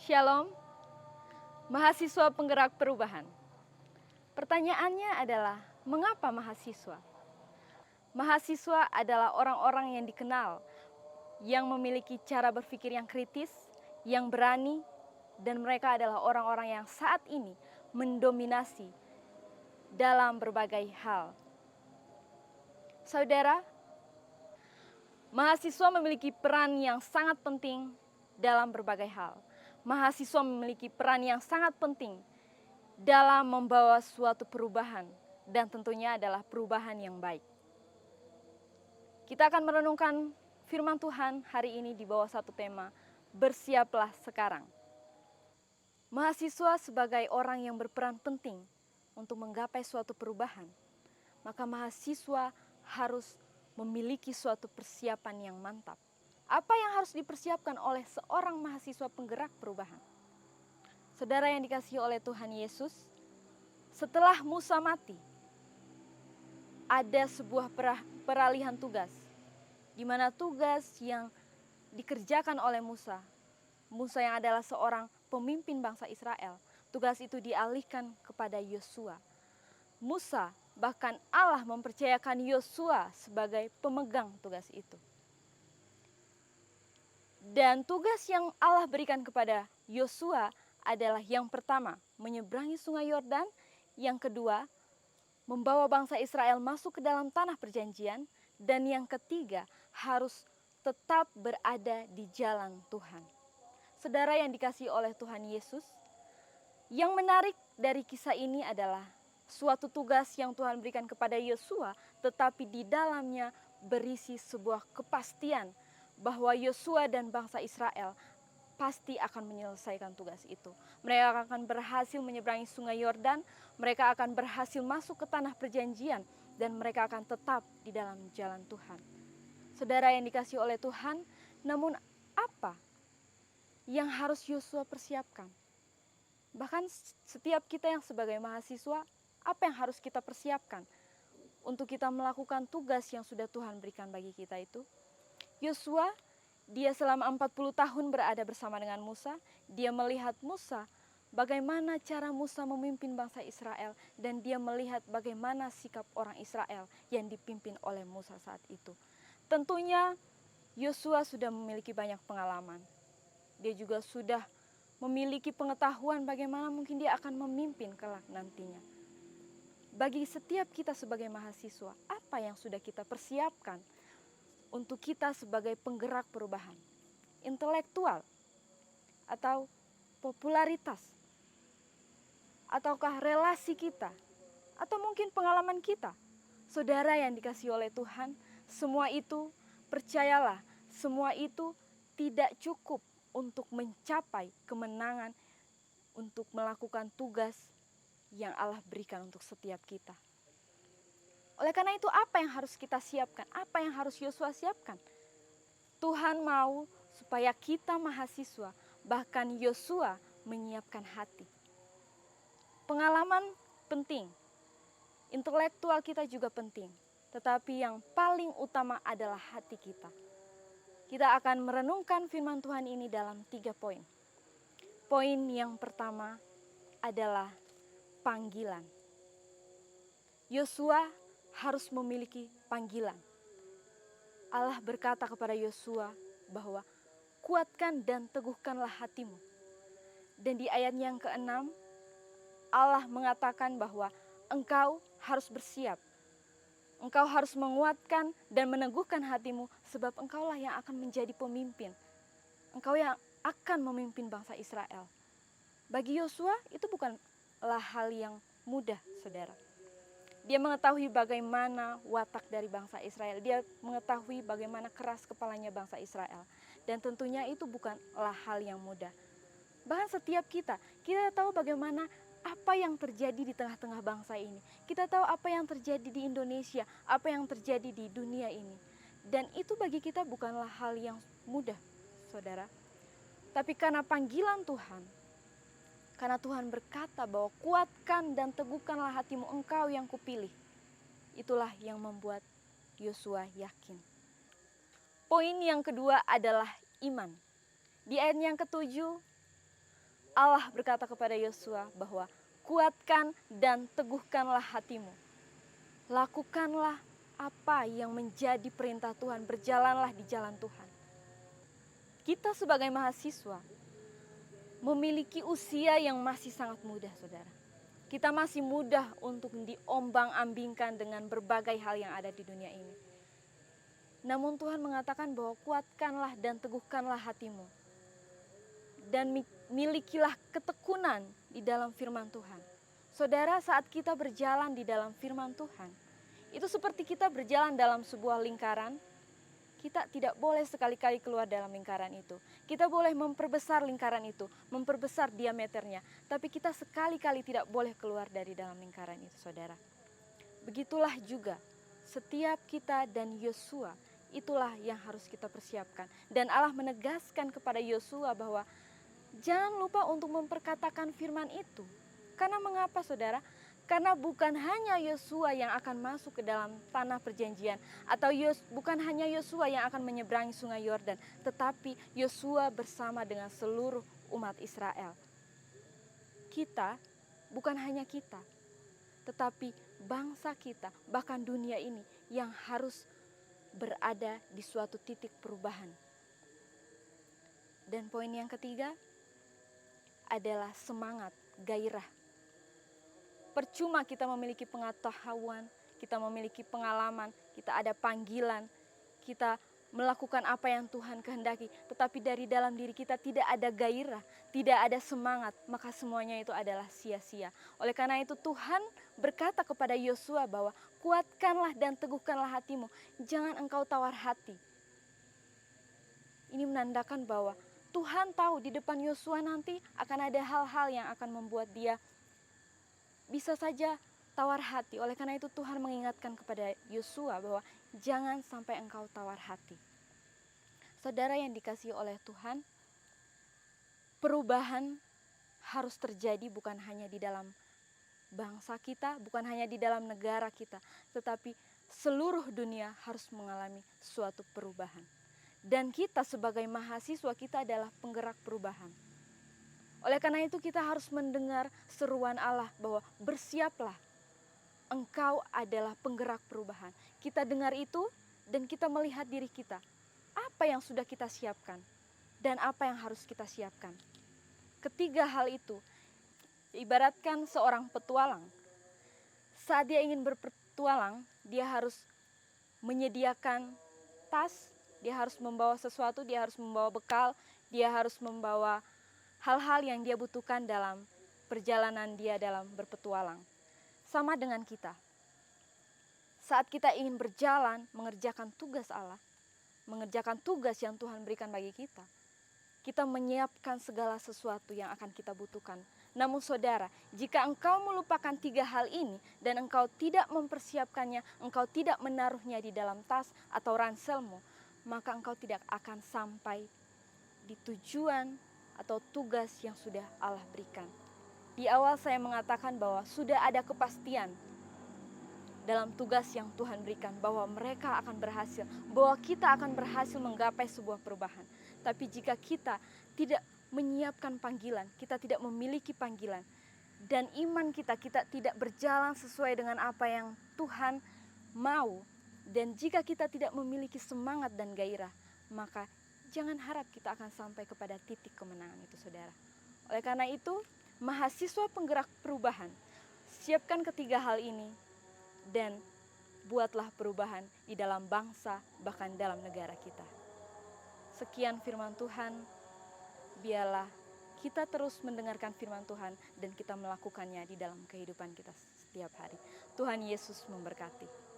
Shalom, mahasiswa penggerak perubahan. Pertanyaannya adalah, mengapa mahasiswa? Mahasiswa adalah orang-orang yang dikenal, yang memiliki cara berpikir yang kritis, yang berani, dan mereka adalah orang-orang yang saat ini mendominasi dalam berbagai hal. Saudara, mahasiswa memiliki peran yang sangat penting dalam berbagai hal. Mahasiswa memiliki peran yang sangat penting dalam membawa suatu perubahan, dan tentunya adalah perubahan yang baik. Kita akan merenungkan firman Tuhan hari ini di bawah satu tema, bersiaplah sekarang. Mahasiswa sebagai orang yang berperan penting untuk menggapai suatu perubahan, maka mahasiswa harus memiliki suatu persiapan yang mantap. Apa yang harus dipersiapkan oleh seorang mahasiswa penggerak perubahan? Saudara yang dikasihi oleh Tuhan Yesus, setelah Musa mati, ada sebuah peralihan tugas, di mana tugas yang dikerjakan oleh Musa yang adalah seorang pemimpin bangsa Israel, tugas itu dialihkan kepada Yosua. Musa, bahkan Allah mempercayakan Yosua sebagai pemegang tugas itu. Dan tugas yang Allah berikan kepada Yosua adalah yang pertama, menyeberangi sungai Yordan. Yang kedua, membawa bangsa Israel masuk ke dalam tanah perjanjian. Dan yang ketiga, harus tetap berada di jalan Tuhan. Saudara yang dikasihi oleh Tuhan Yesus, yang menarik dari kisah ini adalah suatu tugas yang Tuhan berikan kepada Yosua, tetapi di dalamnya berisi sebuah kepastian bahwa Yosua dan bangsa Israel pasti akan menyelesaikan tugas itu. Mereka akan berhasil menyeberangi sungai Yordan, mereka akan berhasil masuk ke tanah perjanjian, dan mereka akan tetap di dalam jalan Tuhan. Saudara yang dikasihi oleh Tuhan, namun apa yang harus Yosua persiapkan? Bahkan setiap kita yang sebagai mahasiswa, apa yang harus kita persiapkan untuk kita melakukan tugas yang sudah Tuhan berikan bagi kita itu? Yosua, dia selama 40 tahun berada bersama dengan Musa. Dia melihat Musa, bagaimana cara Musa memimpin bangsa Israel, dan dia melihat bagaimana sikap orang Israel yang dipimpin oleh Musa saat itu. Tentunya Yosua sudah memiliki banyak pengalaman. Dia juga sudah memiliki pengetahuan bagaimana mungkin dia akan memimpin kelak nantinya. Bagi setiap kita sebagai mahasiswa, apa yang sudah kita persiapkan untuk kita sebagai penggerak perubahan? Intelektual atau popularitas? Ataukah relasi kita? Atau mungkin pengalaman kita? Saudara yang dikasihi oleh Tuhan, semua itu, percayalah, semua itu tidak cukup untuk mencapai kemenangan, untuk melakukan tugas yang Allah berikan untuk setiap kita. Oleh karena itu, apa yang harus kita siapkan? Apa yang harus Yosua siapkan? Tuhan mau supaya kita mahasiswa, bahkan Yosua, menyiapkan hati. Pengalaman penting, intelektual kita juga penting, tetapi yang paling utama adalah hati kita. Kita akan merenungkan firman Tuhan ini dalam 3 poin. Poin yang pertama adalah panggilan. Yosua harus memiliki panggilan. Allah berkata kepada Yosua bahwa kuatkan dan teguhkanlah hatimu. Dan di ayat yang ke-6, Allah mengatakan bahwa engkau harus bersiap. Engkau harus menguatkan dan meneguhkan hatimu, sebab engkaulah yang akan menjadi pemimpin. Engkau yang akan memimpin bangsa Israel. Bagi Yosua itu bukanlah hal yang mudah, saudara. Dia mengetahui bagaimana watak dari bangsa Israel. Dia mengetahui bagaimana keras kepalanya bangsa Israel. Dan tentunya itu bukanlah hal yang mudah. Bahkan setiap kita tahu bagaimana apa yang terjadi di tengah-tengah bangsa ini. Kita tahu apa yang terjadi di Indonesia, apa yang terjadi di dunia ini. Dan itu bagi kita bukanlah hal yang mudah, saudara. Tapi karena panggilan Tuhan, karena Tuhan berkata bahwa kuatkan dan teguhkanlah hatimu, engkau yang kupilih. Itulah yang membuat Yosua yakin. Poin yang kedua adalah iman. Di ayat yang ke-7, Allah berkata kepada Yosua bahwa kuatkan dan teguhkanlah hatimu. Lakukanlah apa yang menjadi perintah Tuhan, berjalanlah di jalan Tuhan. Kita sebagai mahasiswa memiliki usia yang masih sangat muda, saudara. Kita masih mudah untuk diombang-ambingkan dengan berbagai hal yang ada di dunia ini. Namun Tuhan mengatakan bahwa kuatkanlah dan teguhkanlah hatimu. Dan milikilah ketekunan di dalam firman Tuhan. Saudara, saat kita berjalan di dalam firman Tuhan, itu seperti kita berjalan dalam sebuah lingkaran. Kita tidak boleh sekali-kali keluar dalam lingkaran itu. Kita boleh memperbesar lingkaran itu, memperbesar diameternya. Tapi kita sekali-kali tidak boleh keluar dari dalam lingkaran itu, saudara. Begitulah juga setiap kita dan Yosua, itulah yang harus kita persiapkan. Dan Allah menegaskan kepada Yosua bahwa jangan lupa untuk memperkatakan firman itu. Karena mengapa, saudara? Karena bukan hanya Yosua yang akan masuk ke dalam tanah perjanjian, atau bukan hanya Yosua yang akan menyeberangi sungai Yordan, tetapi Yosua bersama dengan seluruh umat Israel. Kita, bukan hanya kita, tetapi bangsa kita, bahkan dunia ini yang harus berada di suatu titik perubahan. Dan poin yang ketiga adalah semangat, gairah. Percuma kita memiliki pengetahuan, kita memiliki pengalaman, kita ada panggilan, kita melakukan apa yang Tuhan kehendaki, tetapi dari dalam diri kita tidak ada gairah, tidak ada semangat, maka semuanya itu adalah sia-sia. Oleh karena itu Tuhan berkata kepada Yosua bahwa kuatkanlah dan teguhkanlah hatimu, jangan engkau tawar hati. Ini menandakan bahwa Tuhan tahu di depan Yosua nanti akan ada hal-hal yang akan membuat dia bisa saja tawar hati. Oleh karena itu Tuhan mengingatkan kepada Yosua bahwa jangan sampai engkau tawar hati. Saudara yang dikasihi oleh Tuhan, perubahan harus terjadi bukan hanya di dalam bangsa kita, bukan hanya di dalam negara kita, tetapi seluruh dunia harus mengalami suatu perubahan. Dan kita sebagai mahasiswa, kita adalah penggerak perubahan. Oleh karena itu kita harus mendengar seruan Allah bahwa bersiaplah, engkau adalah penggerak perubahan. Kita dengar itu dan kita melihat diri kita. Apa yang sudah kita siapkan dan apa yang harus kita siapkan. Ketiga hal itu, ibaratkan seorang petualang. Saat dia ingin berpetualang, dia harus menyediakan tas, dia harus membawa sesuatu, dia harus membawa bekal, dia harus membawa hal-hal yang dia butuhkan dalam perjalanan dia dalam berpetualang. Sama dengan kita. Saat kita ingin berjalan mengerjakan tugas Allah, mengerjakan tugas yang Tuhan berikan bagi kita, kita menyiapkan segala sesuatu yang akan kita butuhkan. Namun saudara, jika engkau melupakan 3 hal ini dan engkau tidak mempersiapkannya, engkau tidak menaruhnya di dalam tas atau ranselmu, maka engkau tidak akan sampai di tujuan atau tugas yang sudah Allah berikan. Di awal saya mengatakan bahwa sudah ada kepastian dalam tugas yang Tuhan berikan, bahwa mereka akan berhasil, bahwa kita akan berhasil menggapai sebuah perubahan. Tapi jika kita tidak menyiapkan panggilan, kita tidak memiliki panggilan, dan iman kita tidak berjalan sesuai dengan apa yang Tuhan mau, dan jika kita tidak memiliki semangat dan gairah, maka jangan harap kita akan sampai kepada titik kemenangan itu, saudara. Oleh karena itu, mahasiswa penggerak perubahan, siapkan ketiga hal ini dan buatlah perubahan di dalam bangsa, bahkan dalam negara kita. Sekian firman Tuhan, biarlah kita terus mendengarkan firman Tuhan dan kita melakukannya di dalam kehidupan kita setiap hari. Tuhan Yesus memberkati.